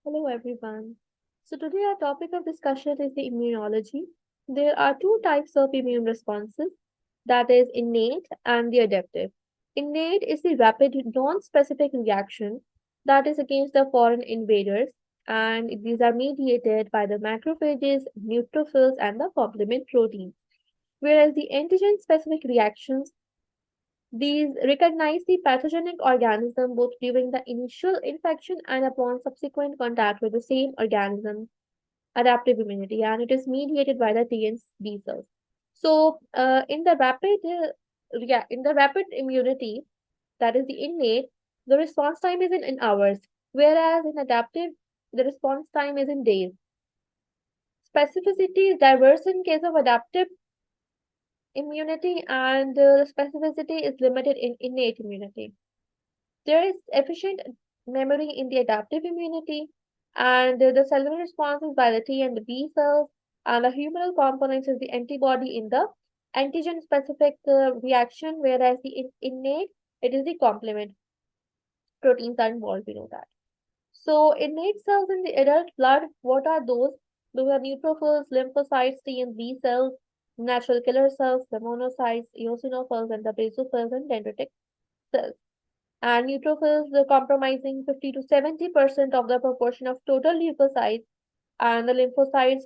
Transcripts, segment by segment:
Hello everyone. So today our topic of discussion is the immunology. There are two types of immune responses, that is innate and the adaptive. Innate is the rapid non-specific reaction that is against the foreign invaders, and these are mediated by the macrophages, neutrophils and the complement proteins. Whereas the antigen specific reactions, these recognize the pathogenic organism both during the initial infection and upon subsequent contact with the same organism, adaptive immunity, and it is mediated by the T and B cells. So, in the rapid immunity, that is the innate, the response time is in hours, whereas in adaptive, the response time is in days. Specificity is diverse in case of adaptive immunity, and the specificity is limited in innate immunity. There is efficient memory in the adaptive immunity, and the cellular responses by the T and the B cells, and the humoral components is the antibody in the antigen specific reaction, whereas the innate, it is the complement. Proteins are involved, we know that. So, innate cells in the adult blood, what are those? Those are neutrophils, lymphocytes, T and B cells, natural killer cells, the monocytes, eosinophils, and the basophils and dendritic cells. And neutrophils are comprising 50 to 70% of the proportion of total leukocytes, and the lymphocytes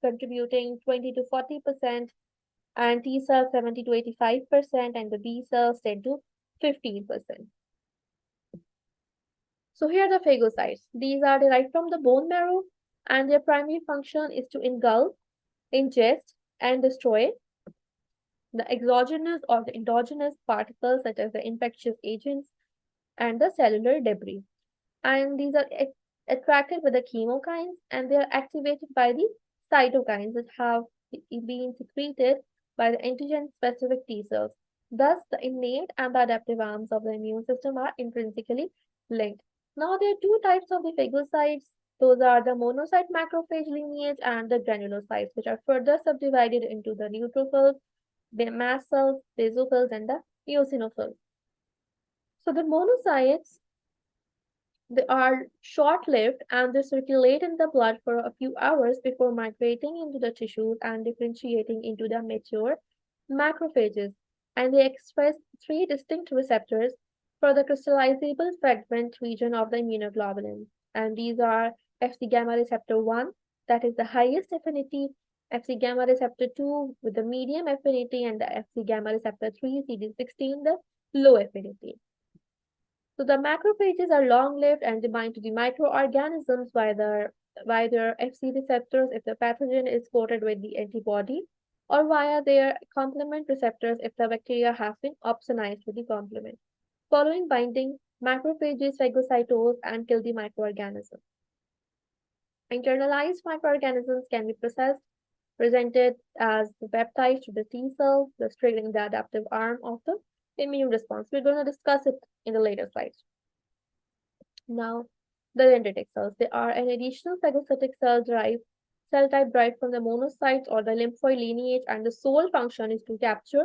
contributing 20 to 40%, and T cells 70 to 85%, and the B cells 10 to 15%. So here are the phagocytes. These are derived from the bone marrow, and their primary function is to engulf, ingest, and destroy the exogenous or the endogenous particles such as the infectious agents and the cellular debris. And these are attracted with the chemokines, and they are activated by the cytokines that have been secreted by the antigen specific T cells. Thus, the innate and the adaptive arms of the immune system are intrinsically linked. Now, there are two types of the phagocytes. Those are the monocyte macrophage lineage and the granulocytes, which are further subdivided into the neutrophils, the mast cells, basophils, and the eosinophils. So, the monocytes, they are short-lived and they circulate in the blood for a few hours before migrating into the tissues and differentiating into the mature macrophages. And they express three distinct receptors for the crystallizable fragment region of the immunoglobulin. And these are Fc gamma receptor 1, that is the highest affinity, Fc gamma receptor 2 with the medium affinity, and the Fc gamma receptor 3, CD16, the low affinity. So the macrophages are long-lived and they bind to the microorganisms via their Fc receptors if the pathogen is coated with the antibody, or via their complement receptors if the bacteria has been opsonized with the complement. Following binding, macrophages phagocytose and kill the microorganism. Internalized microorganisms can be presented as the peptides to the T cells, thus triggering the adaptive arm of the immune response. We're going to discuss it in the later slides. Now, the dendritic cells. They are an additional phagocytic cell type derived from the monocytes or the lymphoid lineage, and the sole function is to capture,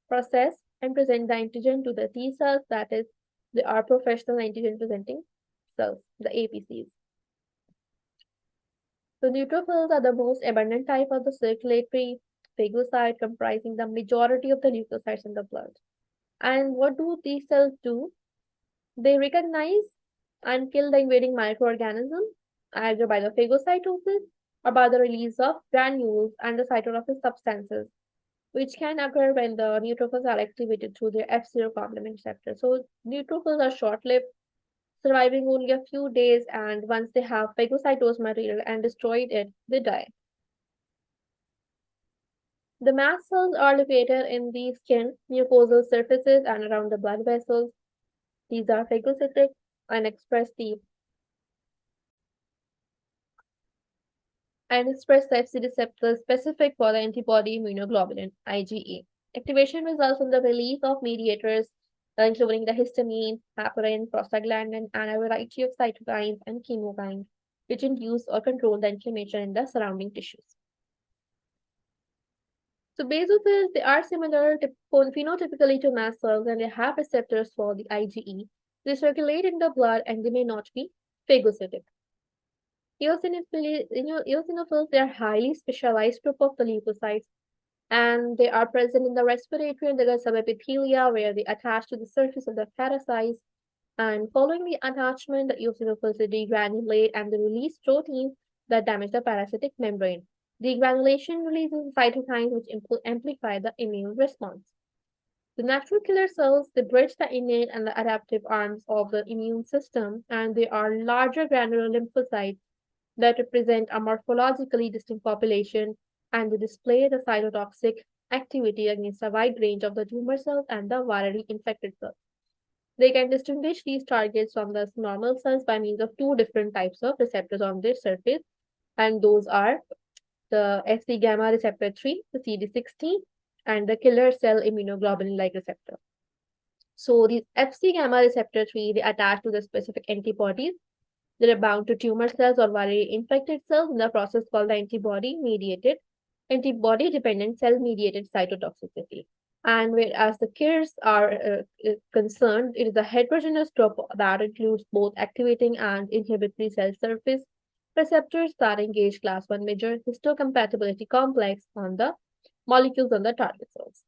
process, and present the antigen to the T cells, that is, they are professional antigen presenting cells, the APCs. The neutrophils are the most abundant type of the circulatory phagocyte, comprising the majority of the leukocytes in the blood. And what do these cells do? They recognize and kill the invading microorganism either by the phagocytosis or by the release of granules and the cytotrophic substances, which can occur when the neutrophils are activated through their F0 complement receptor. So neutrophils are short-lived, surviving only a few days, and once they have phagocytosed material and destroyed it, they die. The mast cells are located in the skin, mucosal surfaces, and around the blood vessels. These are phagocytic and express the Fc receptors specific for the antibody immunoglobulin IgE. Activation results in the release of mediators, including the histamine, heparin, prostaglandin, and a variety of cytokines and chemokines, which induce or control the inflammation in the surrounding tissues. So basophils, they are similar phenotypically to mast cells, and they have receptors for the IgE. They circulate in the blood and they may not be phagocytic. Eosinophils, they are highly specialized group of the leukocytes, and they are present in the respiratory and the subepithelia, where they attach to the surface of the hepatocytes. And following the attachment, the eosinophils degranulate and they release proteins that damage the parasitic membrane. Degranulation releases cytokines which amplify the immune response. The natural killer cells, they bridge the innate and the adaptive arms of the immune system, and they are larger granular lymphocytes that represent a morphologically distinct population, and they display the cytotoxic activity against a wide range of the tumor cells and the virally infected cells. They can distinguish these targets from the normal cells by means of two different types of receptors on their surface, and those are the Fc gamma receptor 3, the CD16, and the killer cell immunoglobulin-like receptor. So these Fc gamma receptor 3, they attach to the specific antibodies that are bound to tumor cells or virally infected cells in the process called the antibody-dependent cell-mediated cytotoxicity. And whereas the KIRs are concerned, it is a heterogeneous group that includes both activating and inhibitory cell surface receptors that engage class 1 major histocompatibility complex on the molecules on the target cells.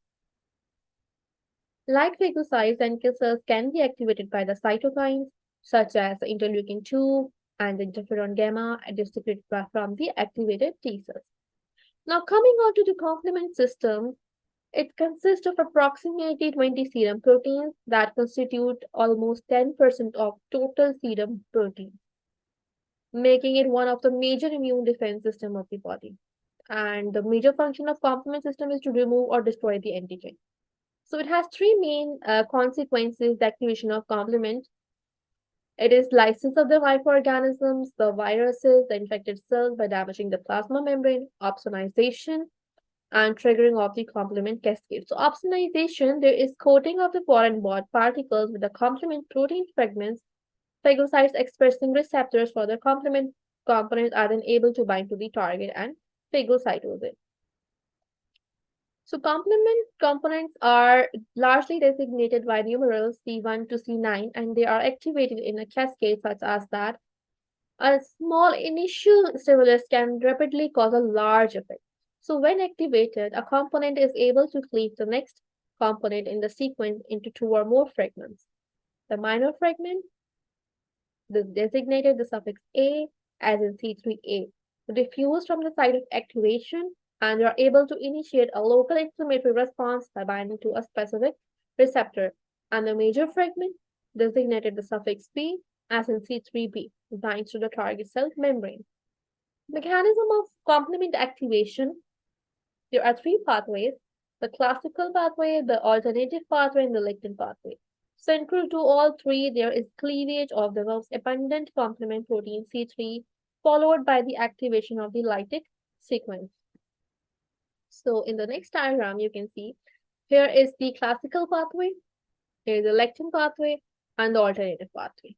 Like phagocytes, NK cells can be activated by the cytokines such as interleukin 2 and interferon gamma secreted from the activated T cells. Now coming on to the complement system, it consists of approximately 20 serum proteins that constitute almost 10% of total serum protein, making it one of the major immune defense system of the body. And the major function of complement system is to remove or destroy the antigen. So it has three main consequences, the activation of complement. It is lysis of the microorganisms, the viruses, the infected cells by damaging the plasma membrane, opsonization, and triggering of the complement cascade. So opsonization, there is coating of the foreign bond particles with the complement protein fragments. Phagocytes expressing receptors for the complement components are then able to bind to the target and phagocytose it. So complement components are largely designated by numerals C1 to C9, and they are activated in a cascade such as that a small initial stimulus can rapidly cause a large effect. So when activated, a component is able to cleave the next component in the sequence into two or more fragments. The minor fragment is designated the suffix A as in C3A, diffuse from the site of activation, and you are able to initiate a local inflammatory response by binding to a specific receptor. And the major fragment, designated the suffix B as in C3b, binds to the target cell membrane. Mechanism of complement activation, there are three pathways: the classical pathway, the alternative pathway, and the lectin pathway. Central to all three, there is cleavage of the most abundant complement protein C3, followed by the activation of the lytic sequence. So in the next diagram, you can see here is the classical pathway, here is the lectin pathway, and the alternative pathway.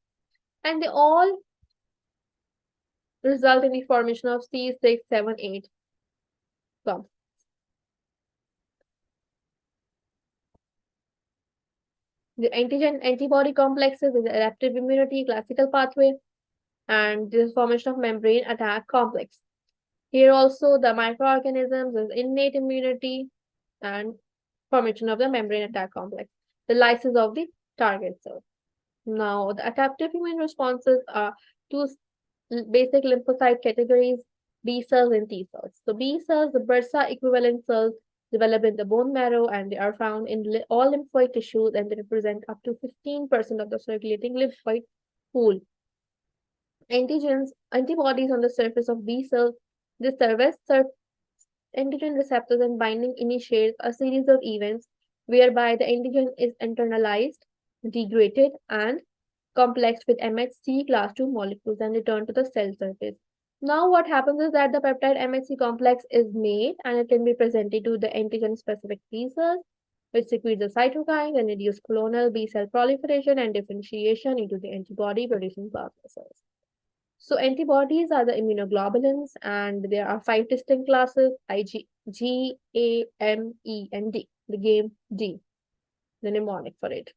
And they all result in the formation of C6, 7, 8 complexes. The antigen antibody complexes is adaptive immunity, classical pathway, and this formation of membrane attack complex. Here also the microorganisms is innate immunity and formation of the membrane attack complex, the lysis of the target cell. Now the adaptive immune responses are two basic lymphocyte categories: B cells and T cells. So B cells, the bursa equivalent cells, develop in the bone marrow, and they are found in all lymphoid tissues, and they represent up to 15% of the circulating lymphoid pool. Antibodies on the surface of B cells, they serve as antigen receptors, and binding initiates a series of events whereby the antigen is internalized, degraded, and complexed with MHC class 2 molecules and returned to the cell surface. Now what happens is that the peptide MHC complex is made and it can be presented to the antigen-specific T cells, which secrete the cytokines and induce clonal B cell proliferation and differentiation into the antibody-producing plasma cells. So antibodies are the immunoglobulins, and there are 5 distinct classes: IG, G, A, M, E, and D. The game D, the mnemonic for it.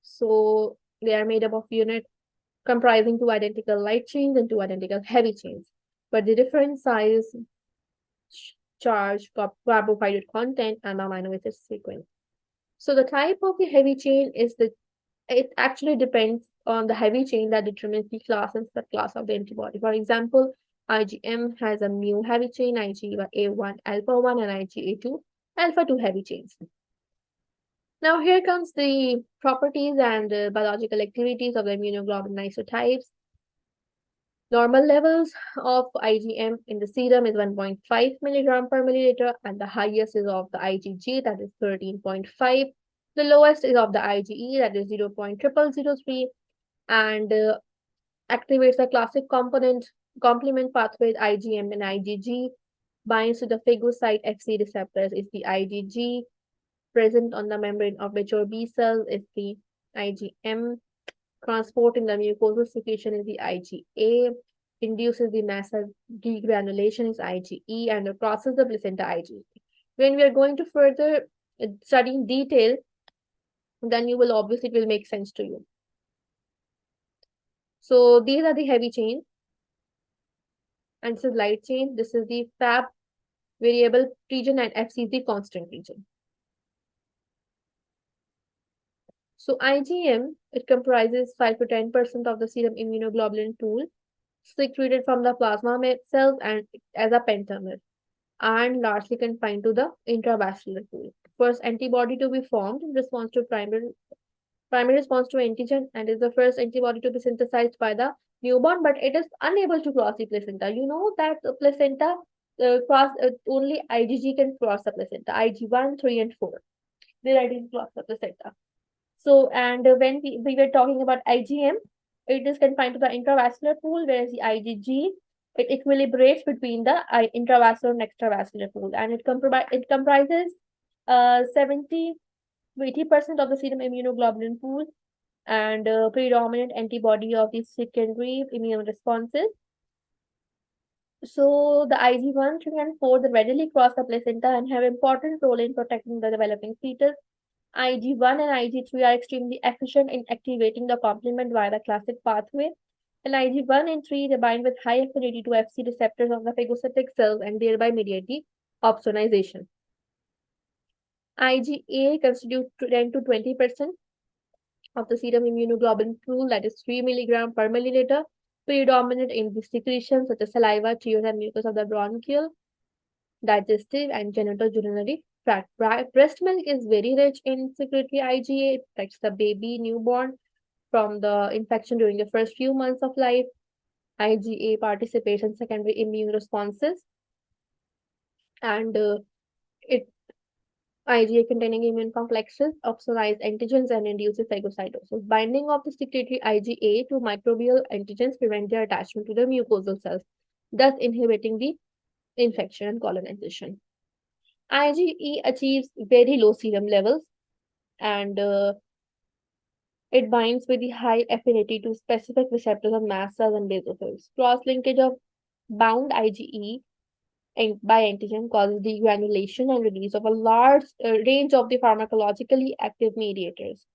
So they are made up of units comprising 2 identical light chains and 2 identical heavy chains. but the different size, charge, carbohydrate content, and the amino acid sequence. So the type of the heavy chain is it actually depends on the heavy chain that determines the class and subclass of the antibody. For example, IgM has a mu heavy chain, IgA1 alpha 1, and IgA2 alpha 2 heavy chains. Now here comes the properties and biological activities of the immunoglobulin isotypes. Normal levels of IgM in the serum is 1.5 milligram per milliliter, and the highest is of the IgG, that is 13.5. The lowest is of the IgE, that is 0.0003, and activates the classic complement pathways IgM and IgG, binds to the phagocyte Fc receptors is the IgG, present on the membrane of mature B cells is the IgM, transport in the mucosal secretion is the IgA, induces the massive degranulation is IgE, and crosses the placenta IgE. When we are going to further study in detail, then you will obviously, it will make sense to you. So these are the heavy chains, and this is light chain. This is the Fab variable region, and Fc is the constant region. So IgM, it comprises 5 to 10% of the serum immunoglobulin pool secreted from the plasma cells and as a pentamer, and largely confined to the intravascular pool. First antibody to be formed in response to primary response to antigen, and is the first antibody to be synthesized by the newborn, but it is unable to cross the placenta. You know that the placenta only IgG can cross the placenta, Ig1, 3, and 4. They didn't cross the placenta. So, and when we were talking about IgM, it is confined to the intravascular pool, whereas the IgG, it equilibrates between the intravascular and extravascular pool, and it comprises 70 to 80% of the serum immunoglobulin pool, and predominant antibody of the secondary immune responses. So the Ig1, 3, and 4 they readily cross the placenta and have important role in protecting the developing fetus. Ig1 and Ig3 are extremely efficient in activating the complement via the classic pathway. And Ig1 and 3 they bind with high affinity to Fc receptors of the phagocytic cells and thereby mediate the opsonization. IgA constitutes 10 to 20% of the serum immunoglobulin pool, that is 3 milligram per milliliter, predominant in the secretions such as saliva, tears, and mucus of the bronchial, digestive, and genitourinary tract. Breast milk is very rich in secretory IgA. It protects the baby newborn from the infection during the first few months of life. IgA participates in secondary immune responses, and it IgA containing immune complexes opsonize antigens and induces phagocytosis. Binding of the secretory IgA to microbial antigens prevent their attachment to the mucosal cells, thus inhibiting the infection and colonization. IgE achieves very low serum levels, and it binds with the high affinity to specific receptors on mast cells and basophils. Cross-linkage of bound IgE by antigen causes degranulation and release of a large range of the pharmacologically active mediators.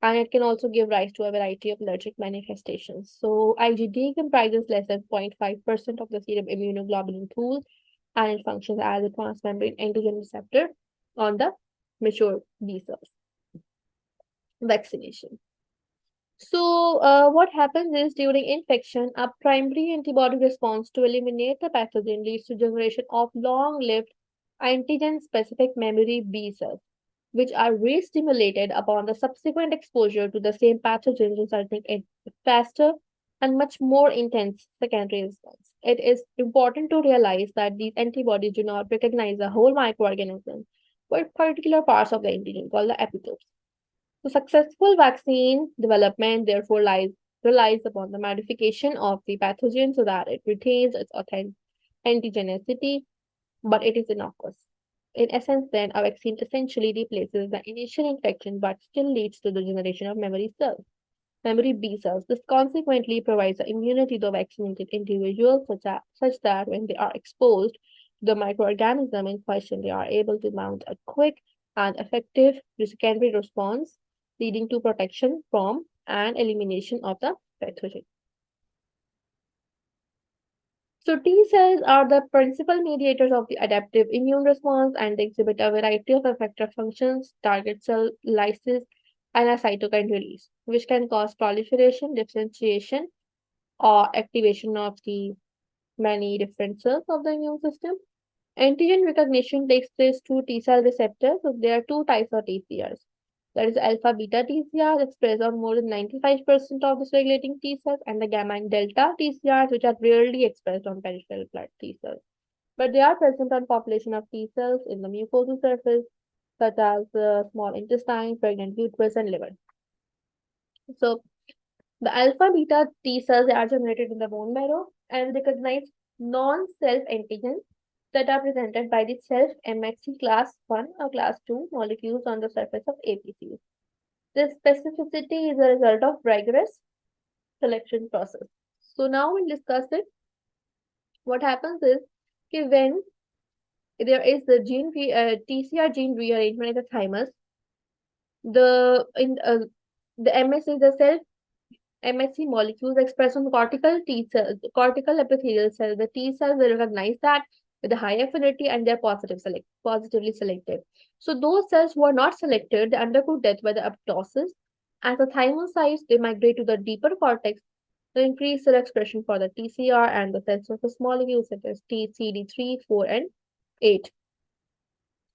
And it can also give rise to a variety of allergic manifestations. So IgD comprises less than 0.5% of the serum immunoglobulin pool, and it functions as a transmembrane antigen receptor on the mature B cells. Vaccination. So what happens is during infection, a primary antibody response to eliminate the pathogen leads to generation of long-lived antigen-specific memory B cells, which are re-stimulated upon the subsequent exposure to the same pathogen, resulting in faster and much more intense secondary response. It is important to realize that these antibodies do not recognize the whole microorganism, but particular parts of the antigen called the epitopes. So successful vaccine development therefore relies upon the modification of the pathogen so that it retains its authentic antigenicity, but it is innocuous. In essence, then, a vaccine essentially replaces the initial infection but still leads to the generation of memory cells, memory B cells. This consequently provides the immunity to vaccinated individuals such that when they are exposed to the microorganism in question, they are able to mount a quick and effective secondary response, leading to protection from and elimination of the pathogen. So T cells are the principal mediators of the adaptive immune response and they exhibit a variety of effector functions, target cell lysis, and a cytokine release, which can cause proliferation, differentiation, or activation of the many different cells of the immune system. Antigen recognition takes place through T cell receptors. So there are two types of TCRs. There is alpha beta TCR expressed on more than 95% of the circulating T cells, and the gamma and delta TCRs, which are rarely expressed on peripheral blood T cells. But they are present on population of T cells in the mucosal surface, such as the small intestine, pregnant uterus, and liver. So the alpha beta T cells are generated in the bone marrow and recognize non-self antigens that are presented by the self MHC class 1 or class 2 molecules on the surface of APCs. This specificity is a result of rigorous selection process. So now we'll discuss it. What happens is कि when there is the TCR gene rearrangement in the thymus, the MS is the self MHC molecules expressed on cortical T cells, cortical epithelial cells. The T cells will recognize that with a high affinity and they're positively selected. So those cells who are not selected, they undergo death by the apoptosis. As the thymocytes, they migrate to the deeper cortex to increase their expression for the TCR and the cell surface molecules such as CD3, 4, and 8.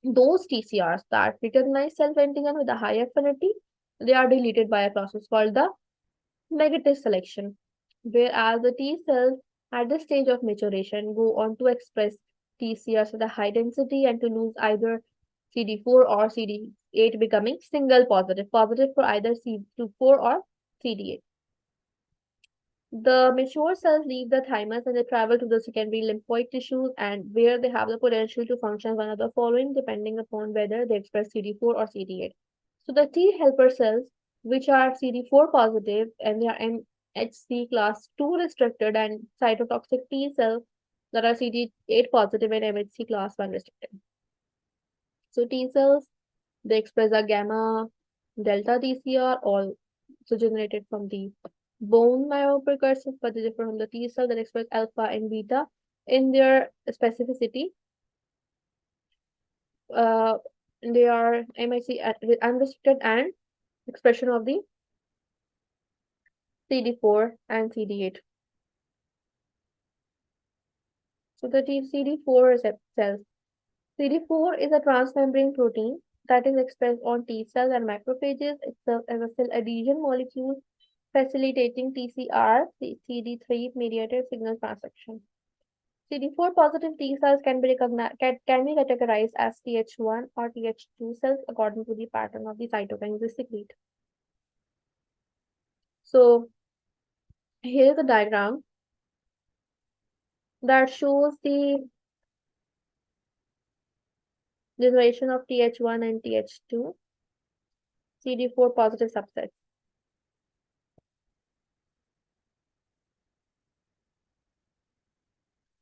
Those TCRs that recognize self-antigen with a high affinity, they are deleted by a process called the negative selection, whereas the T cells at this stage of maturation go on to express TCRs at a high density and to lose either CD4 or CD8, becoming single positive for either CD4 or CD8. The mature cells leave the thymus and they travel to the secondary lymphoid tissues and where they have the potential to function as one of the following depending upon whether they express CD4 or CD8. So the T helper cells, which are CD4 positive and they are MHC class 2 restricted, and cytotoxic T cells that are CD8 positive and MHC class 1 restricted. So T cells, they express a gamma delta TCR, also generated from the bone marrow precursors, but they differ from the T cell that express alpha and beta in their specificity. Uh, they are MHC unrestricted and expression of the CD4 and CD8. So the CD4 cells. CD4 is a transmembrane protein that is expressed on T cells and macrophages. It serves as a cell adhesion molecule facilitating TCR, CD3 mediated signal transduction. CD4 positive T cells can be categorized as Th1 or Th2 cells according to the pattern of the cytokines they secrete. So here is a diagram that shows the generation of Th1 and Th2 CD4 positive subsets.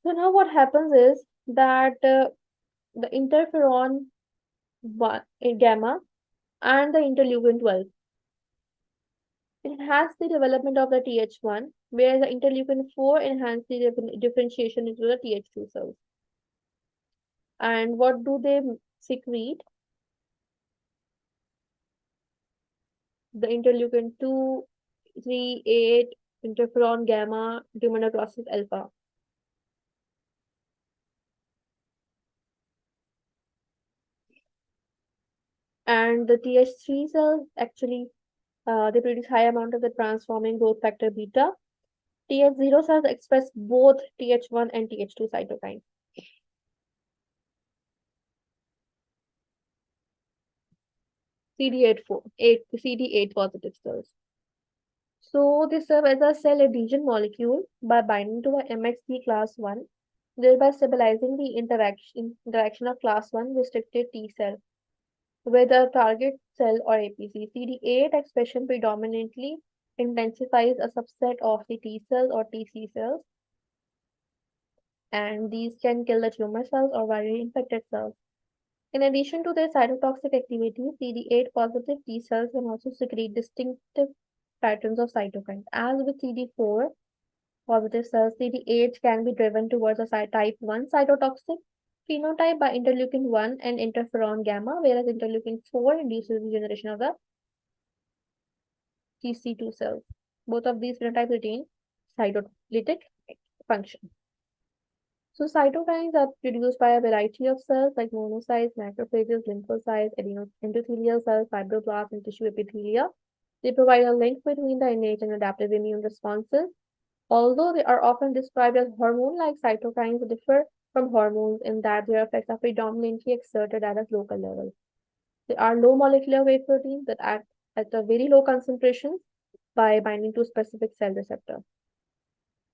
So now what happens is that the interferon 1, gamma and the interleukin 12 enhance the development of the Th1, whereas the interleukin 4 enhance the differentiation into the Th2 cells. And what do they secrete? The interleukin 2, 3, 8, interferon gamma, tumor necrosis alpha. And the Th3 cells actually they produce high amount of the transforming growth factor beta. Th0 cells express both Th1 and Th2 cytokines. CD8 positive cells. So they serve as a cell adhesion molecule by binding to a MHC class 1, thereby stabilizing the interaction of class 1 restricted T cell with a target cell or APC. CD8 expression predominantly intensifies a subset of the T cells or TC cells, and these can kill the tumor cells or virally infected cells. In addition to their cytotoxic activity, CD8 positive T cells can also secrete distinctive patterns of cytokines. As with CD4, Positive cells, CD8 can be driven towards a type 1 cytotoxic phenotype by interleukin 1 and interferon gamma, whereas interleukin 4 induces the generation of the TC2 cells. Both of these phenotypes retain cytolytic function. So cytokines are produced by a variety of cells like monocytes, macrophages, lymphocytes, endothelial cells, fibroblasts, and tissue epithelia. They provide a link between the innate and adaptive immune responses. Although they are often described as hormone-like, cytokines differ from hormones in that their effects are predominantly exerted at a local level. They are low molecular weight proteins that act at a very low concentration by binding to specific cell receptor.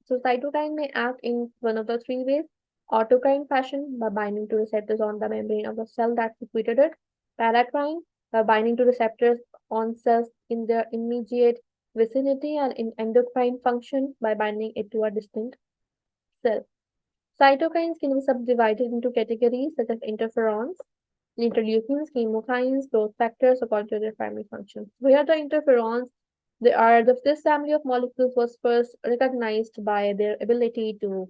So cytokine may act in one of the three ways: autocrine fashion by binding to receptors on the membrane of the cell that secreted it; paracrine by binding to receptors on cells in their immediate vicinity; and in endocrine function by binding it to a distinct cell. Cytokines can be subdivided into categories such as interferons, interleukins, chemokines, growth factors according to their primary functions. Where the interferons, this family of molecules was first recognized by their ability to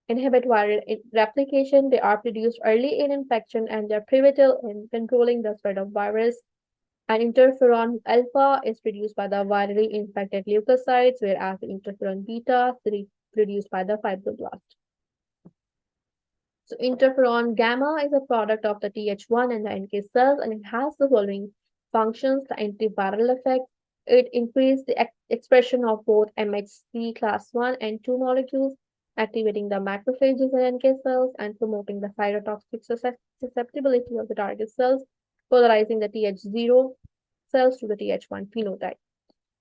inhibit viral replication. They are produced early in infection and they're pivotal in controlling the spread of virus. And interferon alpha is produced by the virally infected leukocytes, whereas the interferon beta is produced by the fibroblast. So interferon gamma is a product of the Th1 and the NK cells, and it has the following functions: the antiviral effect. It increases the expression of both MHC class 1 and 2 molecules, activating the macrophages and NK cells and promoting the cytotoxic susceptibility of the target cells, polarizing the Th0 cells to the Th1 phenotype.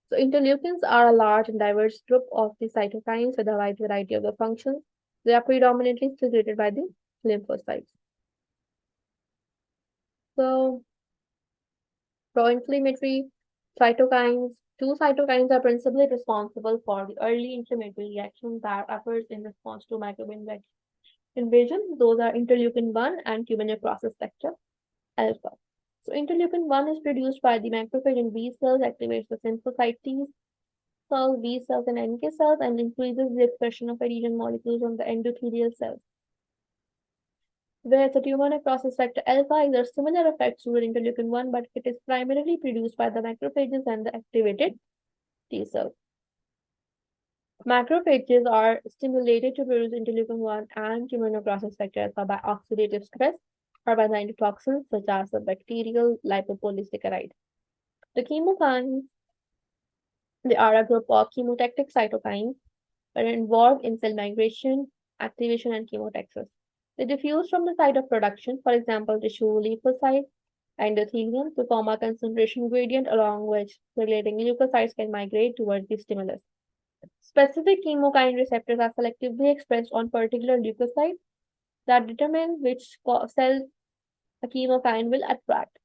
So interleukins are a large and diverse group of the cytokines with a wide variety of the functions. They are predominantly secreted by the lymphocytes. So, pro-inflammatory cytokines. Two cytokines are principally responsible for the early inflammatory reaction that occurs in response to microbial invasion. Those are interleukin 1 and human necrosis factor alpha. So interleukin 1 is produced by the macrophage in B cells, activates the lymphocyte T cells, B cells, and NK cells, and increases the expression of adhesion molecules on the endothelial cells. Whereas the tumor necrosis factor alpha exerts similar effects to the interleukin 1, but it is primarily produced by the macrophages and the activated T cells. Macrophages are stimulated to produce interleukin 1 and tumor necrosis factor alpha by oxidative stress or by the endotoxins such as the bacterial lipopolysaccharide. The chemokines, they are a group of chemotactic cytokines that are involved in cell migration, activation, and chemotaxis. They diffuse from the site of production, for example, tissue lymphocytes, endothelium, to form a concentration gradient along which circulating leukocytes can migrate towards the stimulus. Specific chemokine receptors are selectively expressed on particular leukocytes that determine which cell a chemokine will attract.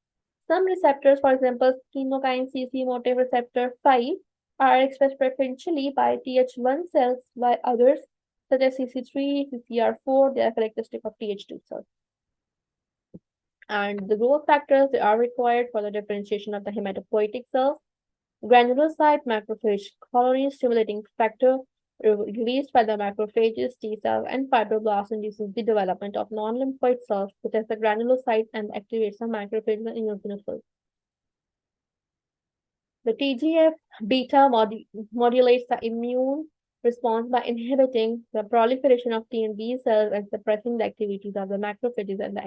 Some receptors, for example, chemokine CC motif receptor 5, are expressed preferentially by Th1 cells, while others, such as CC3, CCR4, they are characteristic of Th2 cells. And the growth factors, they are required for the differentiation of the hematopoietic cells. Granulocyte macrophage colony stimulating factor released by the macrophages, T cells, and fibroblasts induces the development of non-lymphoid cells, such as the granulocyte, and activates the macrophages and eosinophils. The TGF beta modulates the immune response by inhibiting the proliferation of T and B cells and suppressing the activities of the macrophages and the